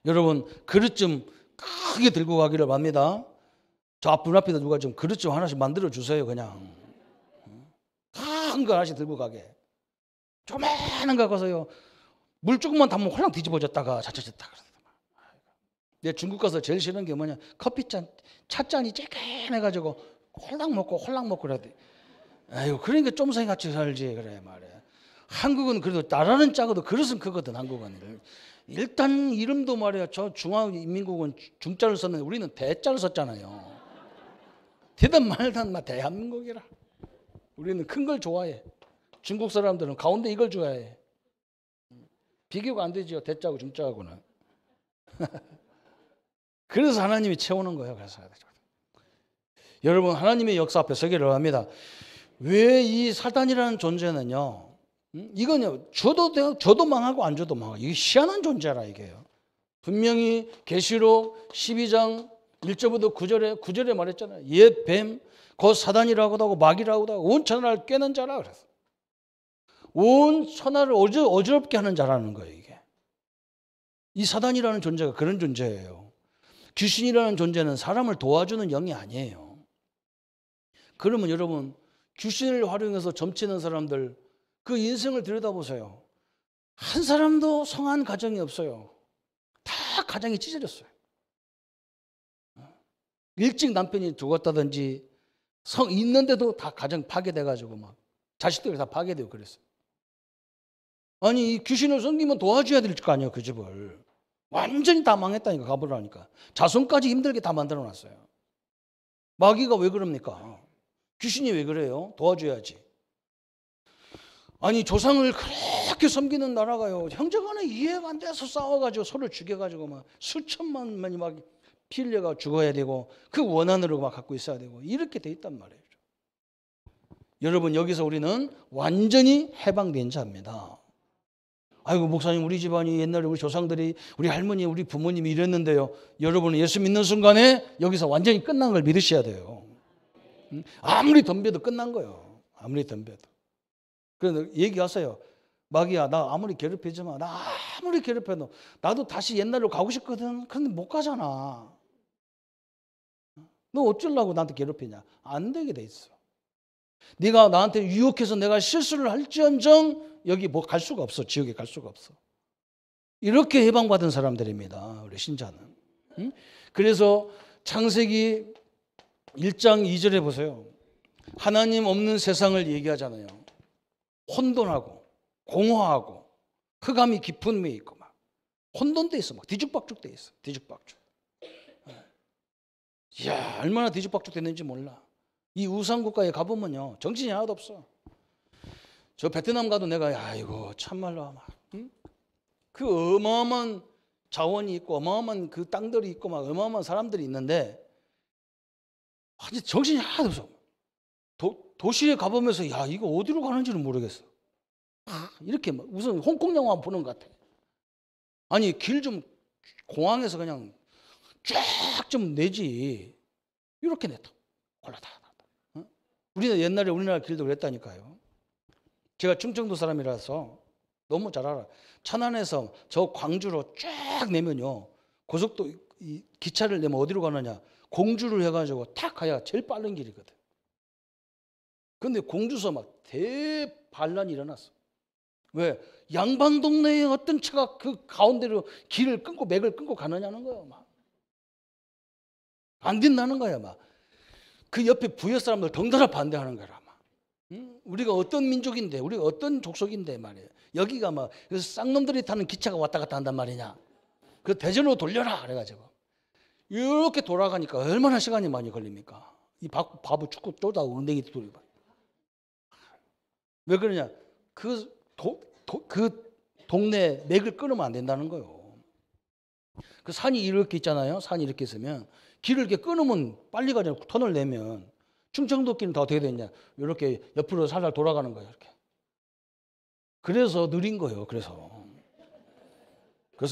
여러분 그릇 좀 크게 들고 가기를 바랍니다. 저 앞문 앞에다 누가 좀 그릇 좀 하나씩 만들어 주세요. 그냥 큰 거 하나씩 들고 가게. 조그마한 거 가서요. 물 조금만 담으면 홀랑 뒤집어졌다가 자칫했다 그러더만. 내 중국 가서 제일 싫은 게 뭐냐? 커피잔, 찻잔이 쬐끈해가지고 홀랑 먹고 그래야 돼. 아이고 그러니까 쫌생이같이 살지 그래 말이야. 한국은 그래도 나라는 작아도 그릇은 크거든. 한국은 일단 이름도 말이야. 저 중화인민국은 중자를 썼는데 우리는 대자를 썼잖아요. 되든 말든 막 대한민국이라. 우리는 큰 걸 좋아해. 중국 사람들은 가운데 이걸 좋아해. 비교가 안 되죠. 대자하고 중자하고는. 그래서 하나님이 채우는 거예요. 그래서 여러분 하나님의 역사 앞에 서기를 합니다. 왜 이 사단이라는 존재는요. 이건요. 줘도 망하고 안 줘도 망하고. 이게 희한한 존재라 이게요. 분명히 계시록 12장 1절부터 9절에 말했잖아요. 옛 뱀, 곧 사단이라고도 하고 마귀라고도 하고 온 천하를 꿰는 자라 그랬어. 온 천하를 어지럽게 하는 자라는 거예요. 이게. 이 사단이라는 존재가 그런 존재예요. 귀신이라는 존재는 사람을 도와주는 영이 아니에요. 그러면 여러분 귀신을 활용해서 점치는 사람들 그 인생을 들여다보세요. 한 사람도 성한 가정이 없어요. 다 가정이 찢어졌어요. 일찍 남편이 죽었다든지 있는데도 다 가정 파괴돼가지고 막 자식들이 다 파괴되고 그랬어요. 아니 이 귀신을 섬기면 도와줘야 될 거 아니에요. 그 집을. 완전히 다 망했다니까. 가보라니까. 자손까지 힘들게 다 만들어놨어요. 마귀가 왜 그럽니까? 귀신이 왜 그래요? 도와줘야지. 아니 조상을 그렇게 섬기는 나라가요. 형제간에 이해가 안 돼서 싸워가지고 서로 죽여가지고 막 수천만 명이 막 피 흘려가 죽어야 되고 그 원한으로 막 갖고 있어야 되고 이렇게 돼 있단 말이에요. 여러분 여기서 우리는 완전히 해방된 자입니다. 아이고 목사님 우리 집안이 옛날에 우리 조상들이 우리 할머니 우리 부모님이 이랬는데요. 여러분은 예수 믿는 순간에 여기서 완전히 끝난 걸 믿으셔야 돼요. 아무리 덤벼도 끝난 거예요. 아무리 덤벼도. 그래서 얘기하세요. 마귀야 나 아무리 괴롭히지만 나 아무리 괴롭혀도 나도 다시 옛날로 가고 싶거든. 그런데 못 가잖아. 너 어쩌려고 나한테 괴롭히냐. 안 되게 돼 있어. 네가 나한테 유혹해서 내가 실수를 할지언정 여기 뭐 갈 수가 없어. 지옥에 갈 수가 없어. 이렇게 해방받은 사람들입니다. 우리 신자는. 그래서 창세기 1장 2절에 보세요. 하나님 없는 세상을 얘기하잖아요. 혼돈하고 공허하고 흑암이 깊은 데 있고 막 혼돈돼 있어. 막 뒤죽박죽돼 있어. 뒤죽박죽. 이야 얼마나 뒤죽박죽 됐는지 몰라. 이 우상국가에 가보면요 정신이 하나도 없어. 저 베트남 가도 내가 아이고 참말로 막 그 어마어마한 자원이 있고 어마어마한 그 땅들이 있고 막 어마어마한 사람들이 있는데 아직 정신이 하나도 없어. 도시에 가보면서 야 이거 어디로 가는지는 모르겠어. 이렇게 막 무슨 홍콩 영화 보는 것 같아. 아니 길 좀 공항에서 그냥 쫙 좀 내지 이렇게 냈다. 골라다. 우리는 옛날에 우리나라 길도 그랬다니까요. 제가 충청도 사람이라서 너무 잘 알아. 천안에서 저 광주로 쫙 내면요. 고속도 이 기차를 내면 어디로 가느냐. 공주를 해가지고 탁 가야 제일 빠른 길이거든. 근데 공주서 막 대반란이 일어났어. 왜? 양반 동네에 어떤 차가 그 가운데로 길을 끊고 맥을 끊고 가느냐는 거예요. 막. 안 된다는 거야. 막. 그 옆에 부여 사람들 덩달아 반대하는 거라. 막. 우리가 어떤 민족인데, 우리가 어떤 족속인데 말이에요. 여기가 막 그래서 쌍놈들이 타는 기차가 왔다 갔다 한단 말이냐. 그 대전으로 돌려라 그래가지고 이렇게 돌아가니까 얼마나 시간이 많이 걸립니까? 이 바보 축구 쪼다 엉덩이 돌리고. 왜 그러냐? 그 동네 맥을 끊으면 안 된다는 거예요. 그 산이 이렇게 있잖아요. 산이 이렇게 있으면 길을 이렇게 끊으면 빨리 가잖아요. 터널 내면 충청도 길은 다 어떻게 되냐? 이렇게 옆으로 살살 돌아가는 거예요. 이렇게. 그래서 느린 거예요. 그래서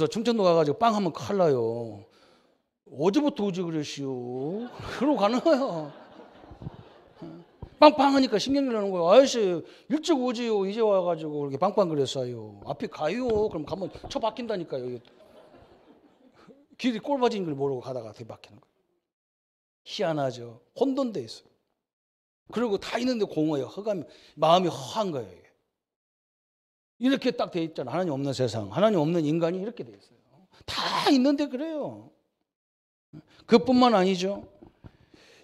충청도 가가지고 빵 하면 큰일 나요. 어제부터 오지 그랬시오. 그러고 가는 거예요. 빵빵하니까 신경질 나는 거예요. 아저씨 일찍 오지요. 이제 와가지고 그렇게 빵빵거렸어요. 앞에 가요. 그럼 가면 쳐 박힌다니까요. 길이 꼴바진 걸 모르고 가다가 뒤 박히는 거예요. 희한하죠. 혼돈돼 있어요. 그리고 다 있는데 공허해요. 허감, 마음이 허한 거예요. 이게. 이렇게 딱 돼 있잖아. 하나님 없는 세상, 하나님 없는 인간이 이렇게 돼 있어요. 다 있는데 그래요. 그뿐만 아니죠.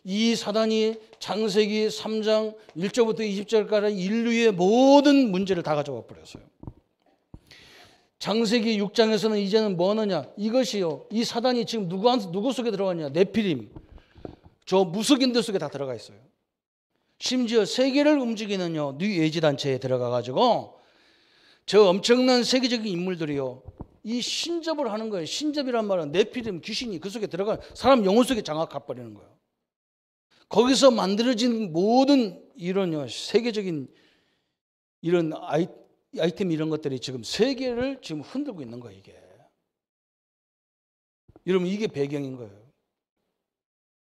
이 사단이 창세기 3장 1절부터 20절까지 인류의 모든 문제를 다 가져와 버렸어요. 창세기 6장에서는 이제는 뭐 하느냐? 이것이요. 이 사단이 지금 누구 속에 들어갔냐? 네피림. 저 무속인들 속에 다 들어가 있어요. 심지어 세계를 움직이는 뉴에이지 단체에 들어가 가지고 저 엄청난 세계적인 인물들이요. 이 신접을 하는 거예요. 신접이란 말은 네피림 귀신이 그 속에 들어가 사람 영혼 속에 장악해 버리는 거예요. 거기서 만들어진 모든 이런 세계적인 이런 아이템 이런 것들이 지금 세계를 지금 흔들고 있는 거예요, 이게. 여러분, 이게 배경인 거예요.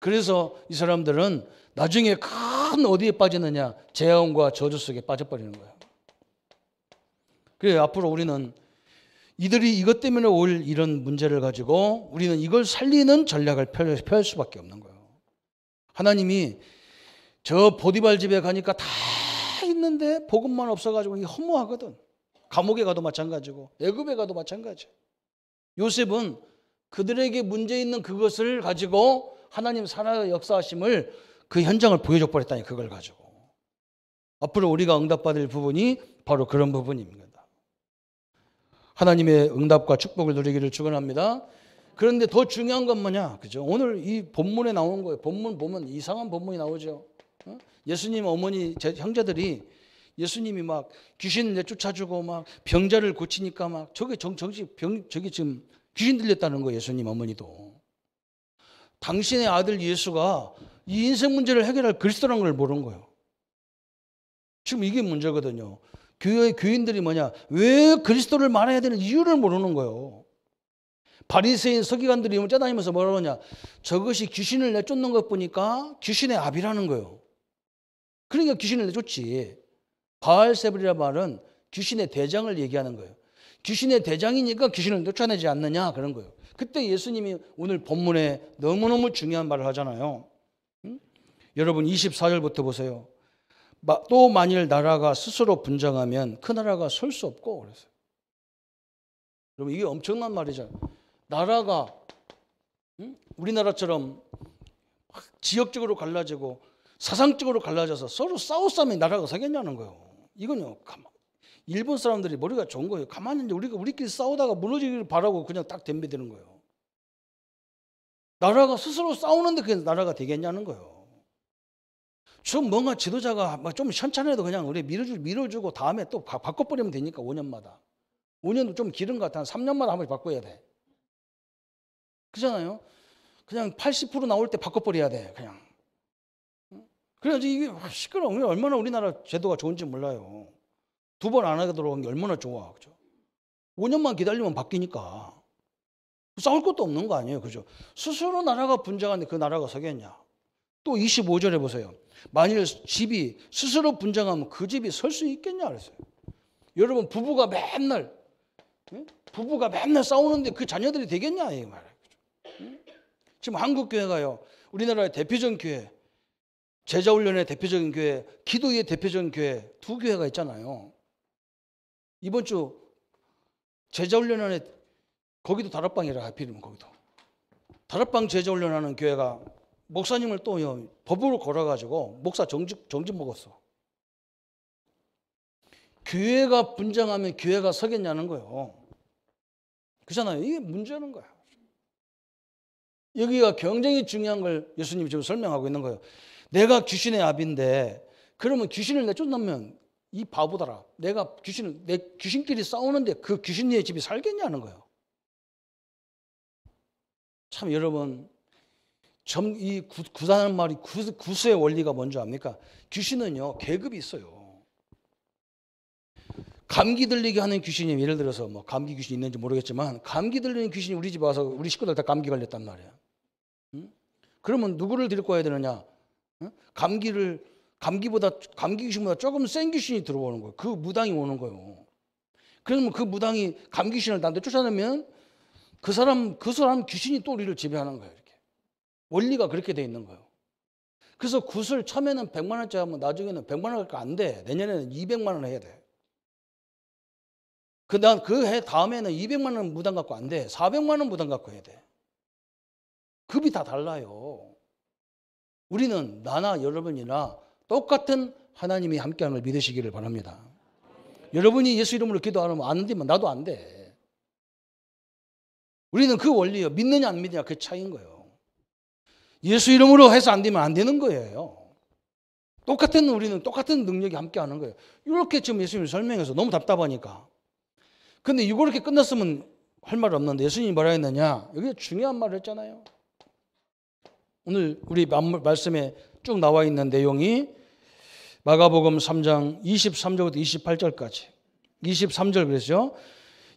그래서 이 사람들은 나중에 큰 어디에 빠지느냐? 재앙과 저주 속에 빠져버리는 거예요. 그래서 앞으로 우리는 이들이 이것 때문에 올 이런 문제를 가지고 우리는 이걸 살리는 전략을 펼 수밖에 없는 거예요. 하나님이 저 보디발 집에 가니까 다 있는데 복음만 없어가지고 이게 허무하거든. 감옥에 가도 마찬가지고 애굽에 가도 마찬가지. 요셉은 그들에게 문제 있는 그것을 가지고 하나님 살아 역사하심을 그 현장을 보여줘 버렸다니 그걸 가지고. 앞으로 우리가 응답받을 부분이 바로 그런 부분입니다. 하나님의 응답과 축복을 누리기를 축원합니다. 그런데 더 중요한 건 뭐냐? 그죠? 오늘 이 본문에 나오는 거예요. 본문 보면 이상한 본문이 나오죠. 예수님 어머니 제 형제들이 예수님이 막 귀신 내쫓아주고 막 병자를 고치니까 막 저기 지금 귀신 들렸다는 거예요. 예수님 어머니도. 당신의 아들 예수가 이 인생 문제를 해결할 그리스도라는 걸 모르는 거예요. 지금 이게 문제거든요. 교인들이 뭐냐? 왜 그리스도를 말해야 되는 이유를 모르는 거예요. 바리새인 서기관들이 쫓아다니면서 뭐라고 하냐? 저것이 귀신을 내쫓는 것 보니까 귀신의 압이라는 거예요. 그러니까 귀신을 내쫓지. 바알세불이라는 말은 귀신의 대장을 얘기하는 거예요. 귀신의 대장이니까 귀신을 쫓아내지 않느냐 그런 거예요. 그때 예수님이 오늘 본문에 너무너무 중요한 말을 하잖아요. 여러분 24절부터 보세요. 또 만일 나라가 스스로 분쟁하면 그 나라가 설 수 없고 그랬어요. 여러분 이게 엄청난 말이잖아요. 나라가 우리나라처럼 지역적으로 갈라지고 사상적으로 갈라져서 서로 싸우면 나라가 서겠냐는 거예요. 이건요. 일본 사람들이 머리가 좋은 거예요. 가만히 이제 우리끼리 싸우다가 무너지기를 바라고 그냥 딱 덤벼드는 거예요. 나라가 스스로 싸우는데 그게 나라가 되겠냐는 거예요. 좀 뭔가 지도자가 좀 현찬해도 그냥 우리 밀어주고 다음에 또 바꿔버리면 되니까 5년마다. 5년도 좀 길은 것 같아. 한 3년마다 한 번씩 바꿔야 돼. 그렇잖아요. 그냥 80% 나올 때 바꿔버려야 돼. 그냥. 그래야지 이게 시끄러워. 얼마나 우리나라 제도가 좋은지 몰라요. 2번 안 하게 들어간 게 얼마나 좋아. 그죠? 5년만 기다리면 바뀌니까. 싸울 것도 없는 거 아니에요. 그죠? 스스로 나라가 분쟁하는데 그 나라가 서겠냐. 또 25절에 보세요. 만일 집이 스스로 분쟁하면 그 집이 설 수 있겠냐 그랬어요. 여러분 부부가 맨날 싸우는데 그 자녀들이 되겠냐 이 말이에요. 지금 한국 교회가요. 우리나라의 대표적인 교회, 제자훈련의 대표적인 교회, 기도의 대표적인 교회 두 교회가 있잖아요. 이번 주 제자훈련원에 거기도 다락방이라 하필이면 거기도 다락방 제자훈련하는 교회가 목사님을 또 법으로 걸어가지고 목사 정직 먹었어. 교회가 분쟁하면 교회가 서겠냐는 거예요. 그렇잖아요. 이게 문제는 거야. 여기가 굉장히 중요한 걸 예수님이 지금 설명하고 있는 거예요. 내가 귀신의 압인데 그러면 귀신을 내쫓으면 이 바보들아. 내가 귀신끼리 싸우는데 그 귀신의 집이 살겠냐는 거예요. 참 여러분 이 구사하는 말이 구수의 원리가 뭔지 압니까? 귀신은요 계급이 있어요. 감기 들리게 하는 귀신이 예를 들어서 뭐 감기 귀신이 있는지 모르겠지만 감기 들리는 귀신이 우리 집 와서 우리 식구들 다 감기 걸렸단 말이에요. 그러면 누구를 데리고 와야 되느냐? 감기를 감기 귀신보다 조금 센 귀신이 들어오는 거예요. 그 무당이 오는 거예요. 그러면 그 무당이 감기 귀신을 나한테 쫓아내면 그 사람 귀신이 또 우리를 지배하는 거예요. 이렇게 원리가 그렇게 돼 있는 거예요. 그래서 굿을 처음에는 100만 원짜리 하면 나중에는 100만 원밖에 안 돼. 내년에는 200만 원 해야 돼. 그 해 다음에는 200만 원 무당 갖고 안 돼. 400만 원 무당 갖고 해야 돼. 급이 다 달라요. 우리는 나나 여러분이나 똑같은 하나님이 함께하는 걸 믿으시기를 바랍니다. 여러분이 예수 이름으로 기도 안 하면 안 되면 나도 안 돼. 우리는 그 원리예요. 믿느냐 안 믿느냐 그 차이인 거예요. 예수 이름으로 해서 안 되면 안 되는 거예요. 우리는 똑같은 능력이 함께하는 거예요. 이렇게 지금 예수님이 설명해서 너무 답답하니까. 근데 이렇게 끝났으면 할 말 없는데 예수님이 뭐라 했느냐? 여기 중요한 말을 했잖아요. 오늘 우리 말씀에 쭉 나와 있는 내용이 마가복음 3장 23절부터 28절까지 23절 그랬죠.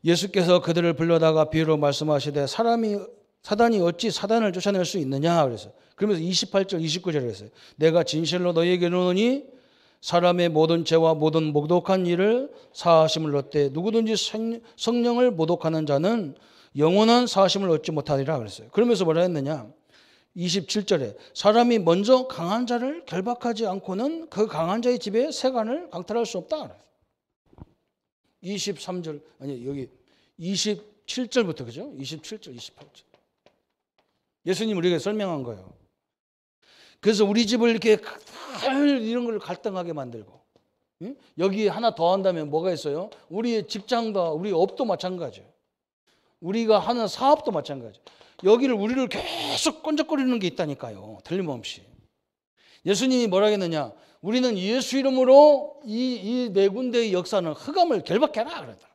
예수께서 그들을 불러다가 비유로 말씀하시되 사단이 어찌 사단을 쫓아낼 수 있느냐 그래서 그러면서 28절 29절에 그랬어요. 내가 진실로 너희에게 이르노니 사람의 모든 죄와 모든 모독한 일을 사하심을 얻되 누구든지 성령을 모독하는 자는 영원한 사하심을 얻지 못하리라 그랬어요. 그러면서 뭐라 했느냐? 27절에 사람이 먼저 강한 자를 결박하지 않고는 그 강한 자의 집에 세간을 강탈할 수 없다. 23절 아니 여기 27절부터 그죠? 27절 28절 예수님 우리에게 설명한 거예요. 그래서 우리 집을 이렇게 이런 걸 갈등하게 만들고 여기 하나 더 한다면 뭐가 있어요? 우리의 직장도 우리 업도 마찬가지예요. 우리가 하는 사업도 마찬가지예요. 우리를 계속 끈적거리는 게 있다니까요. 틀림없이. 예수님이 뭐라 했느냐? 우리는 예수 이름으로 이 네 군데의 역사는 흑암을 결박해라 그러더라.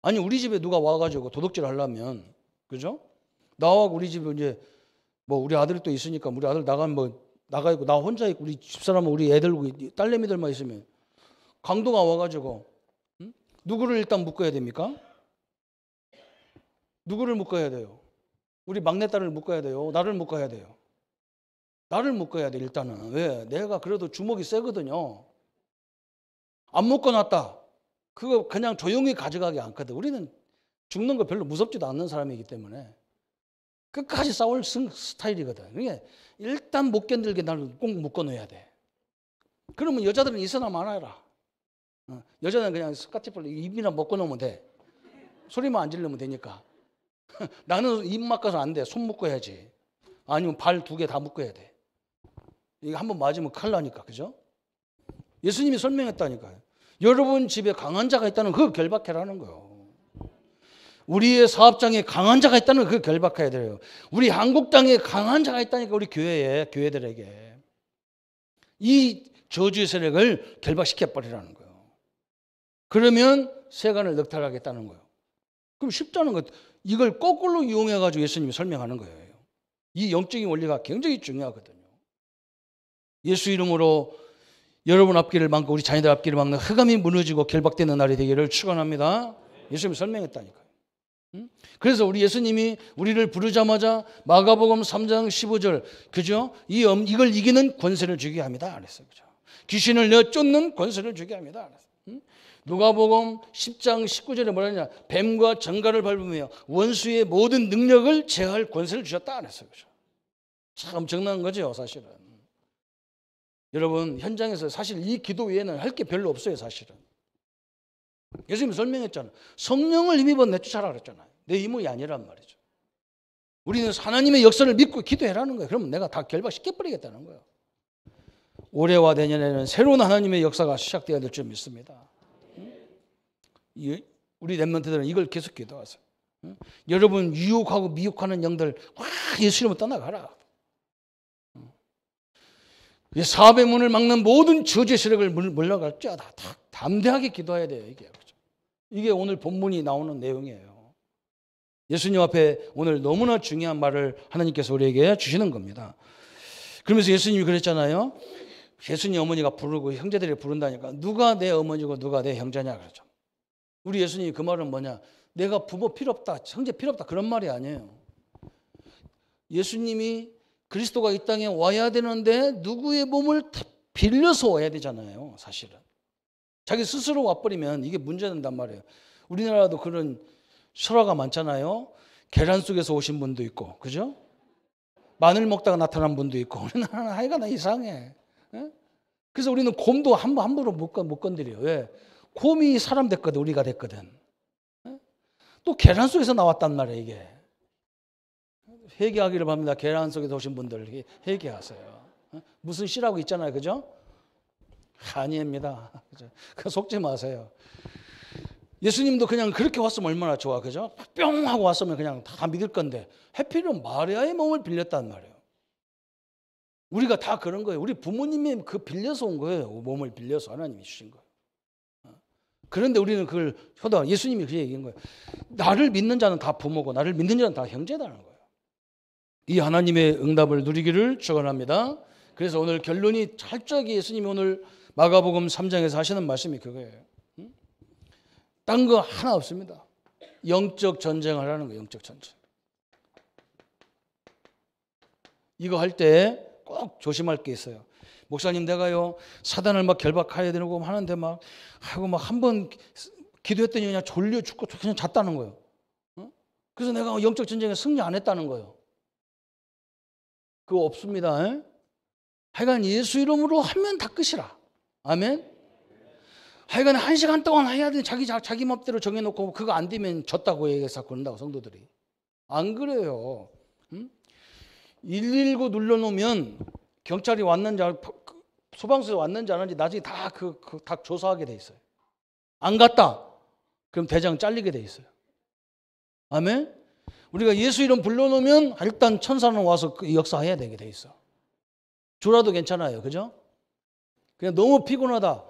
아니 우리 집에 누가 와가지고 도둑질 하려면 그죠? 나와 우리 집에 이제 뭐 우리 아들이 또 있으니까 우리 아들 나가면 나가 있고 나 혼자 있고 우리 집사람은 우리 애들 딸내미들만 있으면 강도가 와가지고 누구를 일단 묶어야 됩니까? 누구를 묶어야 돼요? 우리 막내딸을 묶어야 돼요? 나를 묶어야 돼요? 나를 묶어야 돼 일단은. 왜? 내가 그래도 주먹이 세거든요. 안 묶어놨다. 그거 그냥 조용히 가져가게 않거든. 우리는 죽는 거 별로 무섭지도 않는 사람이기 때문에 끝까지 싸울 스타일이거든. 그러니까 일단 못 견딜게 나를 꼭 묶어놓아야 돼. 그러면 여자들은 있으나 마나라. 여자는 그냥 스카치풀 입이나 묶어놓으면 돼. 소리만 안 지르면 되니까. 나는 입 막아서 안 돼. 손 묶어야지. 아니면 발 2개 다 묶어야 돼. 이거 한번 맞으면 큰일 나니까. 그죠? 예수님이 설명했다니까요. 여러분 집에 강한 자가 있다는 그걸 결박해라는 거예요. 우리의 사업장에 강한 자가 있다는 그걸 결박해야 돼요. 우리 한국 땅에 강한 자가 있다니까 우리 교회들에게. 이 저주의 세력을 결박시켜버리라는 거예요. 그러면 세간을 넉탈하겠다는 거예요. 그럼 쉽다는 것. 이걸 거꾸로 이용해가지고 예수님이 설명하는 거예요. 이 영적인 원리가 굉장히 중요하거든요. 예수 이름으로 여러분 앞길을 막고 우리 자녀들 앞길을 막는 흑암이 무너지고 결박되는 날이 되기를 축원합니다. 예수님이 설명했다니까요. 그래서 우리 예수님이 우리를 부르자마자 마가복음 3장 15절 그죠? 이걸 이기는 권세를 주게 합니다. 그랬어요. 그죠? 귀신을 내쫓는 권세를 주게 합니다. 누가복음 10장 19절에 뭐라 하냐? 뱀과 정갈을 밟으며 원수의 모든 능력을 제어할 권세를 주셨다 그랬어요. 그죠? 참 엄청난 거죠, 사실은. 여러분 현장에서 사실 이 기도 외에는 할 게 별로 없어요, 사실은. 예수님이 설명했잖아요. 성령을 힘입어 내쫓아라 그랬잖아요. 내 힘이 아니란 말이죠. 우리는 하나님의 역사를 믿고 기도해라는 거예요. 그러면 내가 다 결박시켜버리겠다는 거예요. 올해와 내년에는 새로운 하나님의 역사가 시작되어야 될 줄 믿습니다. 우리 렘넌트들은 이걸 계속 기도하세요. 여러분 유혹하고 미혹하는 영들 예수 이름으로 떠나가라. 사업의 문을 막는 모든 저주의 세력을 물러갈지어다. 담대하게 기도해야 돼요. 이게 오늘 본문이 나오는 내용이에요. 예수님 앞에 오늘 너무나 중요한 말을 하나님께서 우리에게 주시는 겁니다. 그러면서 예수님이 그랬잖아요. 예수님 어머니가 부르고 형제들이 부른다니까 누가 내 어머니고 누가 내 형제냐 그러죠. 우리 예수님이 그 말은 뭐냐? 내가 부모 필요 없다, 형제 필요 없다 그런 말이 아니에요. 예수님이 그리스도가 이 땅에 와야 되는데 누구의 몸을 빌려서 와야 되잖아요. 사실은 자기 스스로 와버리면 이게 문제된단 말이에요. 우리나라도 그런 설화가 많잖아요. 계란 속에서 오신 분도 있고, 그죠? 마늘 먹다가 나타난 분도 있고. 우리나라는 하여간 이상해. 예? 그래서 우리는 곰도 함부로 못 건드려요. 왜? 곰이 사람 됐거든, 우리가 됐거든. 예? 또 계란 속에서 나왔단 말이에요, 이게. 회개하기를 바랍니다. 계란 속에서 오신 분들 회개하세요. 예? 무슨 씨라고 있잖아요, 그죠? 아니입니다. 그죠? 그 속지 마세요. 예수님도 그냥 그렇게 왔으면 얼마나 좋아, 그죠? 뿅 하고 왔으면 그냥 다 믿을 건데 해필은 마리아의 몸을 빌렸단 말이에요. 우리가 다 그런 거예요. 우리 부모님이 빌려서 온 거예요. 몸을 빌려서 하나님이 주신 거예요. 그런데 우리는 그걸 효도 예수님이 그 얘기한 거예요. 나를 믿는 자는 다 부모고 나를 믿는 자는 다 형제다는 거예요. 이 하나님의 응답을 누리기를 축원합니다. 그래서 오늘 결론이 철저하게 예수님이 오늘 마가복음 3장에서 하시는 말씀이 그거예요. 딴 거 하나 없습니다. 영적 전쟁을 하라는 거예요. 영적 전쟁. 이거 할 때 꼭 조심할 게 있어요. 목사님 내가요 사단을 막 결박해야 되고 하는데 막 하고 막 한 번 기도했더니 그냥 졸려 죽고 그냥 잤다는 거예요. 그래서 내가 영적 전쟁에 승리 안 했다는 거예요. 그거 없습니다. 에? 하여간 예수 이름으로 하면 다 끝이라. 아멘. 하여간 1시간 동안 해야 돼. 자기 맘대로 정해놓고 그거 안 되면 졌다고 얘기해서 그런다고 성도들이. 안 그래요. 119 눌러놓으면 경찰이 왔는지 소방서에 왔는지 안 왔는지 나중에 다 조사하게 돼 있어요. 안 갔다. 그럼 대장 잘리게 돼 있어요. 아멘. 우리가 예수 이름 불러놓으면 일단 천사는 와서 그 역사해야 되게 돼 있어. 졸아도 괜찮아요. 그죠? 그냥 너무 피곤하다.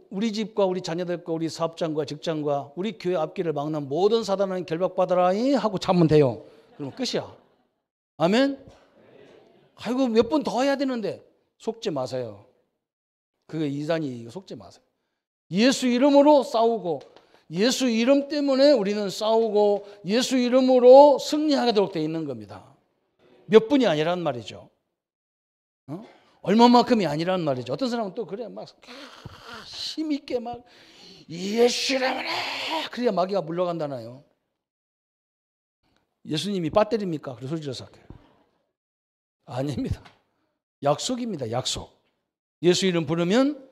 우리 집과 우리 자녀들과 우리 사업장과 직장과 우리 교회 앞길을 막는 모든 사단은 결박받아라 하고 자면 돼요. 그러면 끝이야. 아멘. 아이고 몇 번 더 해야 되는데 속지 마세요. 그게 이단이 속지 마세요. 예수 이름으로 싸우고 예수 이름 때문에 우리는 싸우고 예수 이름으로 승리하도록 되어 있는 겁니다. 몇 분이 아니란 말이죠. 얼마만큼이 아니란 말이죠. 어떤 사람은 또 그래 막 힘있게 막 예수 이름으로 그래야 마귀가 물러간다나요. 예수님이 배터리입니까? 그래서 소리 질러서 할게요. 아닙니다. 약속입니다. 약속. 예수 이름 부르면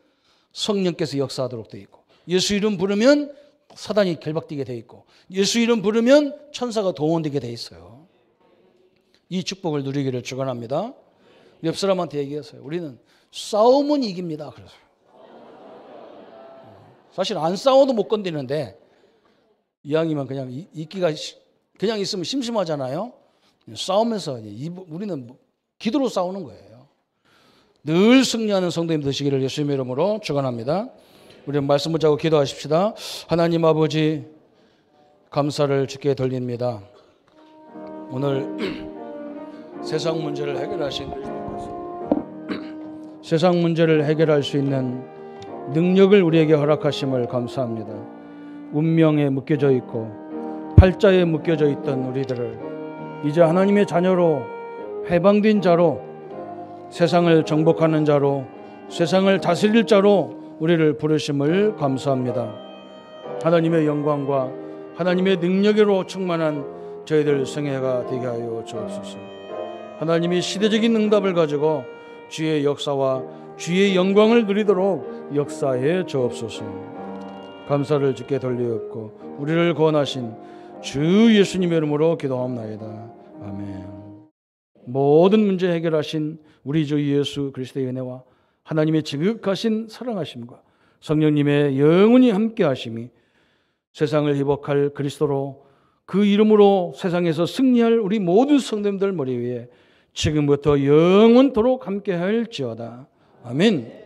성령께서 역사하도록 되어 있고 예수 이름 부르면 사단이 결박되게 되어 있고 예수 이름 부르면 천사가 동원되게 되어 있어요. 이 축복을 누리기를 축원합니다. 옆 사람한테 얘기했어요. 우리는 싸움은 이깁니다. 그래서 사실 안 싸워도 못 건드리는데 이왕이면 그냥 있기가 그냥 있으면 심심하잖아요. 싸우면서 우리는 기도로 싸우는 거예요. 늘 승리하는 성도님 되시기를 예수님의 이름으로 축원합니다. 우리 말씀 붙잡고 기도하십시다. 하나님 아버지 감사를 주께 돌립니다. 오늘 세상 문제를 해결할 수 있는 능력을 우리에게 허락하심을 감사합니다. 운명에 묶여져 있고 팔자에 묶여져 있던 우리들을 이제 하나님의 자녀로 해방된 자로 세상을 정복하는 자로 세상을 다스릴 자로 우리를 부르심을 감사합니다. 하나님의 영광과 하나님의 능력으로 충만한 저희들 생애가 되게 하여 주옵소서. 하나님이 시대적인 응답을 가지고 주의 역사와 주의 영광을 누리도록 역사해 주옵소서. 감사를 주께 돌리옵고 우리를 구원하신 주 예수님의 이름으로 기도하옵나이다. 아멘. 모든 문제 해결하신 우리 주 예수 그리스도의 은혜와 하나님의 지극하신 사랑하심과 성령님의 영원히 함께 하심이 세상을 회복할 그리스도로 그 이름으로 세상에서 승리할 우리 모든 성도님들 머리 위에 지금부터 영원토록 함께 할지어다. 아멘.